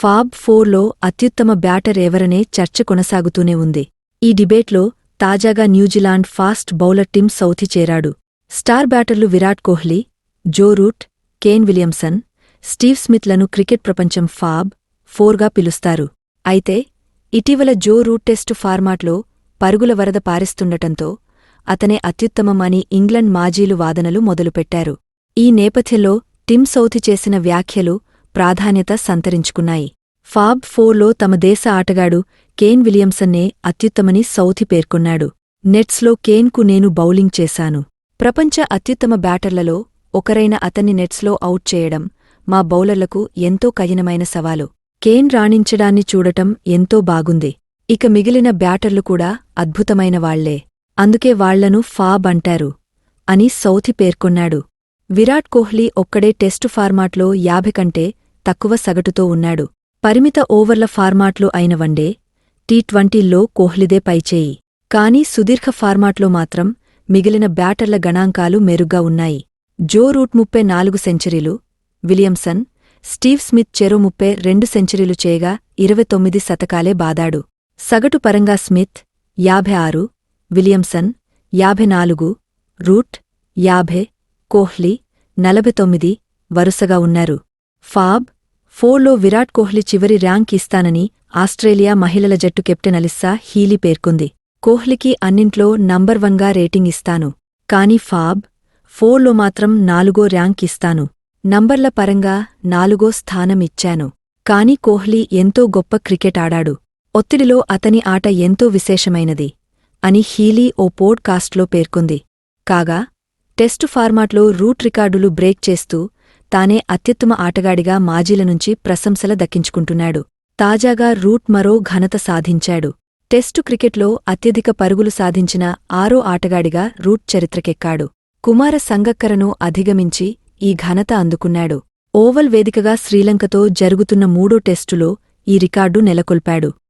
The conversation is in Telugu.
ఫాబ్ 4లో అత్యుత్తమ బ్యాటర్ ఎవరనే చర్చ కొనసాగుతూనే ఉంది. ఈ డిబేట్లో తాజాగా New Zealand fast bowler Tim Southee చేరాడు. స్టార్ బ్యాటర్లు Virat Kohli, Joe Root, Kane Williamson, Steve స్మిత్లను క్రికెట్ ప్రపంచం ఫాబ్ 4గా పిలుస్తారు. అయితే ఇటీవల జో రూట్ టెస్టు ఫార్మాట్లో పరుగుల వరద పారిస్తుండటంతో అతనే అత్యుత్తమం అని ఇంగ్లండ్ మాజీలు వాదనలు మొదలుపెట్టారు. ఈ నేపథ్యంలో టిమ్ సౌథీ చేసిన వ్యాఖ్యలు ప్రాధాన్యత సంతరించుకున్నాయి. ఫాబ్ 4లో తమ దేశ ఆటగాడు కేన్ విలియమ్సన్నే అత్యుత్తమని సౌథీ పేర్కొన్నాడు. నెట్స్లో కేన్కు నేను బౌలింగ్ చేశాను. ప్రపంచ అత్యుత్తమ బ్యాటర్లలో ఒకరైన అతన్ని నెట్స్లో అవుట్ చేయడం మా బౌలర్లకు ఎంతో కఠినమైన సవాలు. కేన్ రాణించడాన్ని చూడటం ఎంతో బాగుంది. ఇక మిగిలిన బ్యాటర్లు కూడా అద్భుతమైన వాళ్లే. అందుకే వాళ్లను ఫాబ్ అంటారు అని సౌథీ పేర్కొన్నాడు. విరాట్ కోహ్లీ ఒక్కడే టెస్టు ఫార్మాట్లో 50 కంటే తక్కువ సగటుతో ఉన్నాడు. పరిమిత ఓవర్ల ఫార్మాట్లు అయిన వన్డే, టీ20ల్లో కోహ్లీదే పైచేయి. కానీ సుదీర్ఘ ఫార్మాట్లో మాత్రం మిగిలిన బ్యాటర్ల గణాంకాలు మెరుగ్గా ఉన్నాయి. జో రూట్ 34 సెంచరీలు, విలియమ్సన్, స్టీవ్ స్మిత్ చెరో 32 సెంచరీలు చేయగా 29 శతకాలే బాదాడు. సగటు పరంగా స్మిత్ 56, విలియమ్సన్ 54, రూట్ 50, కోహ్లీ 49 వరుసగా ఉన్నారు. ఫాబ్ 4లో విరాట్ కోహ్లీ చివరి ర్యాంక్ ఇస్తానని ఆస్ట్రేలియా మహిళల జట్టు కెప్టెన్ అలిస్సా హీలీ పేర్కొంది. కోహ్లీకి అన్నింట్లో నంబర్ 1గా రేటింగ్ ఇస్తాను. కానీ ఫాబ్ 4లో మాత్రం 4గో ర్యాంక్ ఇస్తాను. నంబర్ల పరంగా 4గో స్థానం ఇచ్చాను. కానీ కోహ్లీ ఎంతో గొప్ప క్రికెట్ ఆడాడు. ఒత్తిడిలో అతని ఆట ఎంతో విశేషమైనది అని హీలీ ఓ పోడ్కాస్ట్లో పేర్కొంది. కాగా టెస్టు ఫార్మాట్లో రూట్ రికార్డులు బ్రేక్ చేస్తూ తానే అత్యుత్తమ ఆటగాడిగా మాజీల నుంచి ప్రశంసల దక్కించుకుంటున్నాడు. తాజాగా రూట్ మరో ఘనత సాధించాడు. టెస్టు క్రికెట్లో అత్యధిక పరుగులు సాధించిన 6వ ఆటగాడిగా రూట్ చరిత్రకెక్కాడు. కుమార సంగక్కరను అధిగమించి ఈ ఘనత అందుకున్నాడు. ఓవల్ వేదికగా శ్రీలంకతో జరుగుతున్న 3వ టెస్టులో ఈ రికార్డు నెలకొల్పాడు.